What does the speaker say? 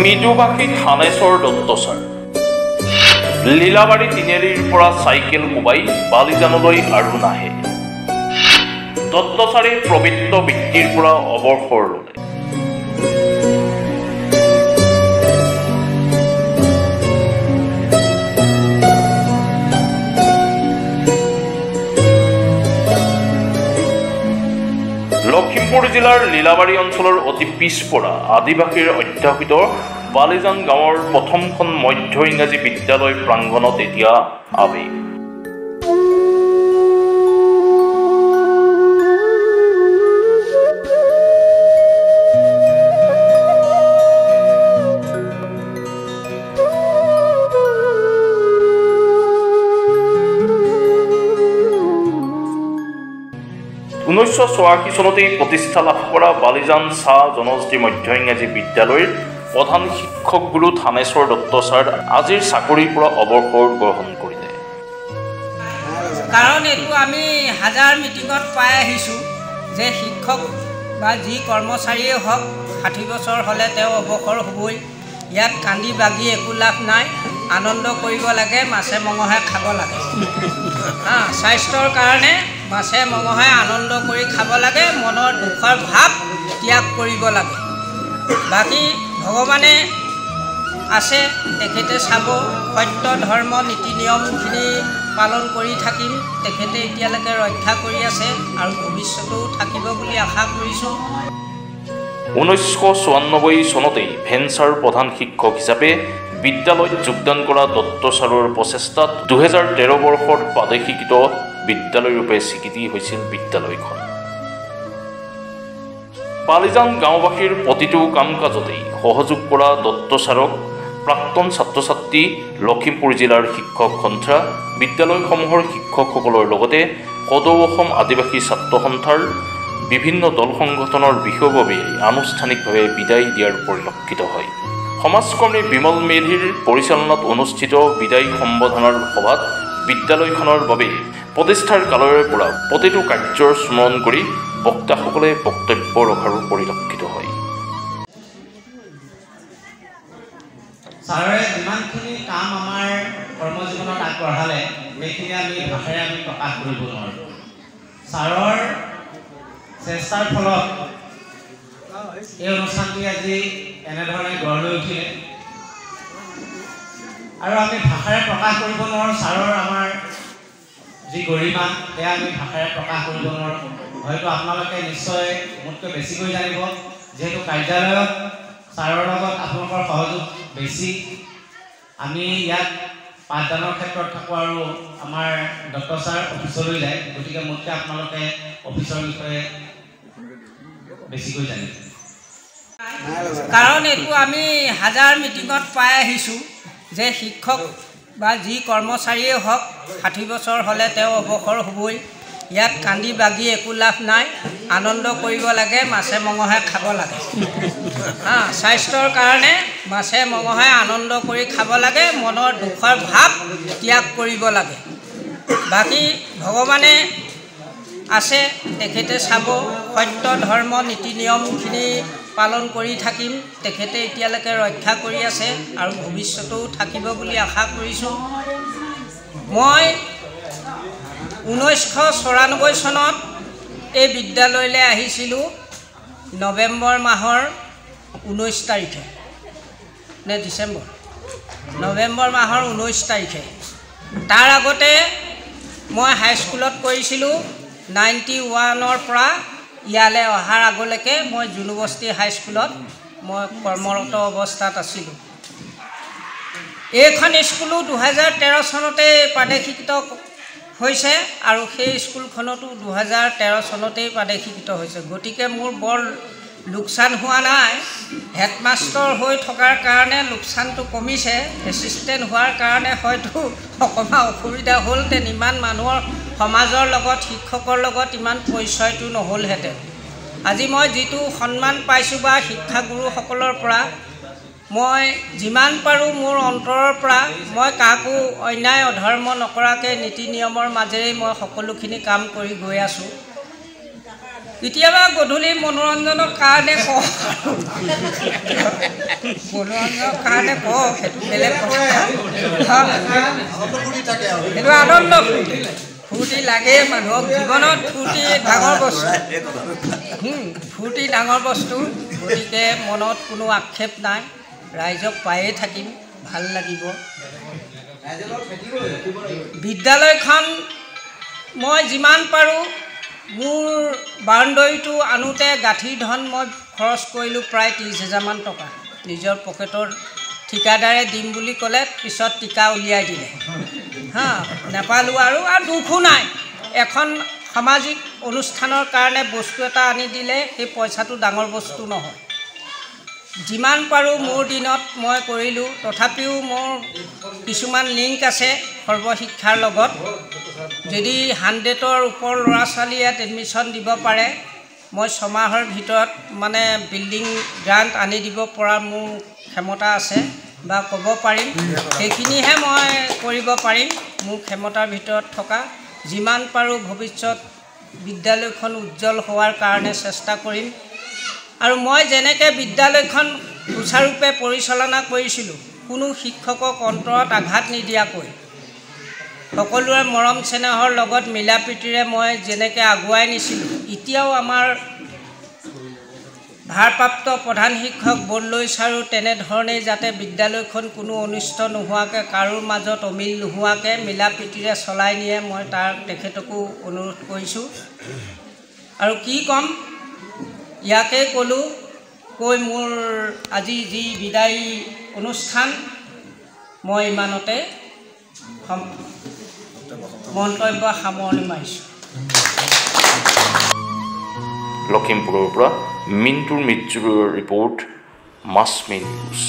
মৃদুভাষী Thaneswar Dutta sir Lilabari তিনিআলিৰ পৰা cycle কোবাই বালিজানলৈ আৰু নাহে। দত্ত ছাৰে পবিত্ৰ বৃত্তিৰ পৰা অৱসৰ ল'লে। লখিমপুৰ জিলাৰ লীলাবাৰী অঞ্চলৰ অতি পিছপৰা আদিবাসীৰ অধ্যুষিত বালিজান গাঁৱৰ প্ৰথমখন মধ্য ইংৰাজী বিদ্যালয় প্ৰাংগণত এতিয়া আৱেগ। 1984 চনতেই প্ৰতিষ্ঠা লাভ কৰা বালিজান চাহ জনজাতি মধ্য ইংৰাজী বিদ্যালয়ৰ প্ৰধান শিক্ষক গুৰু থানেশ্বৰ দত্ত ছাৰ আজিৰ চাকৰিৰ পৰা অৱসৰ গ্ৰহণ কৰিলে। কাৰণ এইটো আমি হাজাৰ মিটিঙত পাই আহিছোঁ যে শিক্ষক বা যি কৰ্মচাৰীয়ে হওক 60 বছৰ হ'লে তেওঁ অৱসৰ হ'বই। ইয়াত কান্দি বাগি একো লাভ নাই, আনন্দ কৰিব লাগে, মাছে মঙহে খাব লাগে। স্বাস্থ্যৰ কাৰণে মাছে মঙহে আনন্দ কৰি খাব লাগে, মনৰ দুখৰ ভাৱ ত্যাগ কৰিব লাগে। বাকী ভগৱানে আছে, তেখেতে চাব, সত্য ধৰ্ম নীতি নিয়মখিনি পালন কৰি থাকিম। তেখেতে এতিয়ালৈকে ৰক্ষা কৰি আছে আৰু ভৱিষ্যতেও থাকিব বুলি আশা কৰিছোঁ। 1994 চনতেই ভেঞ্চাৰ প্ৰধান শিক্ষক হিচাপে বিদ্যালয়ত যোগদান কৰা দত্ত ছাৰৰ প্ৰচেষ্টাত 2013 বৰ্ষত প্ৰাদেশিকৃত বিদ্যালয়ৰূপে স্বীকৃতি হৈছিল বিদ্যালয়খন। বালিজান গাঁওবাসীৰ প্ৰতিটো কাম কাজতেই সহযোগ কৰা দত্ত ছাৰক প্ৰাক্তন ছাত্ৰ ছাত্ৰী, লখিমপুৰ জিলাৰ শিক্ষক সন্থা, বিদ্যালয়সমূহৰ শিক্ষকসকলৰ লগতে সদৌ অসম আদিবাসী ছাত্ৰ সন্থাৰ বিভিন্ন দল সংগঠনৰ বিষয়ববীয়াই আনুষ্ঠানিকভাৱে বিদায় দিয়াৰ পৰিলক্ষিত হয়। সমাজকৰ্মী বিমল মেধিৰ পৰিচালনাত অনুষ্ঠিত বিদায় সম্বৰ্ধনাৰ সভাত বিদ্যালয়খনৰ বাবে প্ৰতিষ্ঠাৰ কালৰে পৰা প্ৰতিটো কাৰ্যৰ স্মৰণ কৰি বক্তাসকলে বক্তব্য ৰখাৰো পৰিলক্ষিত হয়। ছাৰে যিমানখিনি কাম আমাৰ কৰ্মজীৱনত আগবঢ়ালে সেইখিনি আমি ভাষাৰে আমি প্ৰকাশ কৰিব নোৱাৰোঁ। ছাৰৰ চেষ্টাৰ ফলত এই অনুষ্ঠানটি আজি এনেধৰণে গঢ় লৈ উঠিলে আৰু আমি ভাষাৰে প্ৰকাশ কৰিব নোৱাৰোঁ। ছাৰৰ আমাৰ যি গৰিমা সেয়া আমি ভাষাৰে প্ৰকাশ কৰিব নোৱাৰোঁ। হয়তো আপোনালোকে নিশ্চয় মোতকৈ বেছিকৈ জানিব, যিহেতু কাৰ্যালয়ত ছাৰৰ লগত আপোনালোকৰ সহযোগ বেছি। আমি ইয়াত পাঠদানৰ ক্ষেত্ৰত থাকোঁ আৰু আমাৰ ডক্টৰ ছাৰ অফিচলৈ যায়, গতিকে মোতকৈ আপোনালোকে অফিচৰ বিষয়ে বেছিকৈ জানিব। কাৰণ এইটো আমি হাজাৰ মিটিঙত পাই আহিছোঁ যে শিক্ষক বা যি কৰ্মচাৰীয়ে হওক 60 বছৰ হ'লে তেওঁ অৱসৰ হ'বই। ইয়াত কান্দি বাগি একো লাভ নাই, আনন্দ কৰিব লাগে, মাছে মঙহে খাব লাগে। স্বাস্থ্যৰ কাৰণে মাছে মঙহে আনন্দ কৰি খাব লাগে, মনৰ দুখৰ ভাৱ ত্যাগ কৰিব লাগে। বাকী ভগৱানে আছে, তেখেতে চাব, সত্য ধৰ্ম নীতি নিয়মখিনি পালন কৰি থাকিম। তেখেতে এতিয়ালৈকে ৰক্ষা কৰি আছে আৰু ভৱিষ্যতেও থাকিব বুলি আশা কৰিছোঁ। মই 1994 চনত এই বিদ্যালয়লৈ আহিছিলোঁ নৱেম্বৰ মাহৰ 19 তাৰিখে নে ডিচেম্বৰ, নৱেম্বৰ মাহৰ 19 তাৰিখে। তাৰ আগতে মই হাইস্কুলত কৰিছিলোঁ। 91ৰ পৰা ইয়ালৈ অহাৰ আগলৈকে মই জুনুবস্তি হাইস্কুলত মই কৰ্মৰত অৱস্থাত আছিলোঁ। এইখন স্কুলো 2013 চনতে প্ৰাদেশিকৃত হৈছে আৰু সেই স্কুলখনতো 2013 চনতেই প্ৰাদেশিকৃত হৈছে। গতিকে মোৰ বৰ লোকচান হোৱা নাই। হেডমাষ্টৰ হৈ থকাৰ কাৰণে লোকচানটো কমিছে, এছিষ্টেণ্ট হোৱাৰ কাৰণে হয়তো অকণমান অসুবিধা হ'লহেঁতেন। ইমান মানুহৰ সমাজৰ লগত, শিক্ষকৰ লগত ইমান পৰিচয়টো নহ'লহেঁতেন। আজি মই যিটো সন্মান পাইছোঁ বা শিক্ষাগুৰুসকলৰ পৰা, মই যিমান পাৰোঁ মোৰ অন্তৰৰ পৰা মই কাকো অন্যায় অধৰ্ম নকৰাকৈ নীতি নিয়মৰ মাজেৰে মই সকলোখিনি কাম কৰি গৈ আছোঁ। কেতিয়াবা গধূলি মনোৰঞ্জনৰ কাৰণে কওঁ মনোৰঞ্জনৰ কাৰণে কওঁ সেইটো বেলেগ কথা সেইটো আনন্দ ফূৰ্তি লাগে মানুহক জীৱনত ফূৰ্তি ডাঙৰ বস্তু ফূৰ্তি ডাঙৰ বস্তু গতিকে মনত কোনো আক্ষেপ নাই ৰাইজক পায়ে থাকিম ভাল লাগিব বিদ্যালয়খন মই যিমান পাৰোঁ মোৰ বাউণ্ডৰীটো আনোতে গাঁঠি ধন মই খৰচ কৰিলোঁ প্ৰায় 30,000 মান টকা নিজৰ পকেটৰ ঠিকাদাৰে দিম বুলি ক'লে পিছত টিকা উলিয়াই দিলে নাপালোঁ আৰু দুখো নাই এখন সামাজিক অনুষ্ঠানৰ কাৰণে বস্তু এটা আনি দিলে সেই পইচাটো ডাঙৰ বস্তু নহয় যিমান পাৰোঁ মোৰ দিনত মই কৰিলোঁ তথাপিও মোৰ কিছুমান লিংক আছে সৰ্বশিক্ষাৰ লগত যদি 100ৰ ওপৰ ল'ৰা ছোৱালী ইয়াত এডমিশ্যন দিব পাৰে মই 6 মাহৰ ভিতৰত মানে বিল্ডিং গ্ৰাণ্ট আনি দিব পৰা মোৰ ক্ষমতা আছে বা ক'ব পাৰিম সেইখিনিহে মই কৰিব পাৰিম মোৰ ক্ষমতাৰ ভিতৰত থকা যিমান পাৰোঁ ভৱিষ্যত বিদ্যালয়খন উজ্জ্বল হোৱাৰ কাৰণে চেষ্টা কৰিম আৰু মই যেনেকৈ বিদ্যালয়খন সুচাৰুৰূপে পৰিচালনা কৰিছিলোঁ কোনো শিক্ষকক অন্তৰত আঘাত নিদিয়াকৈ সকলোৰে মৰম চেনেহৰ লগত মিলা প্ৰীতিৰে মই যেনেকৈ আগুৱাই নিছিলোঁ এতিয়াও আমাৰ ভাৰপ্ৰাপ্ত প্ৰধান শিক্ষক বৰদলৈ ছাৰো তেনেধৰণেই যাতে বিদ্যালয়খন কোনো অনিষ্ট নোহোৱাকৈ কাৰোৰ মাজত অমিল নোহোৱাকৈ মিলা প্ৰীতিৰে চলাই নিয়ে মই তেখেতকো অনুৰোধ কৰিছোঁ আৰু কি ক'ম ইয়াকে ক'লোঁ কৈ মোৰ আজি যি বিদায়ী অনুষ্ঠান মই ইমানতে মন্তব্য সামৰণি মাৰিছোঁ লখিমপুৰৰ পৰা মিণ্টুৰ মৃত্যুৰ ৰিপৰ্ট মাছমি নিউজ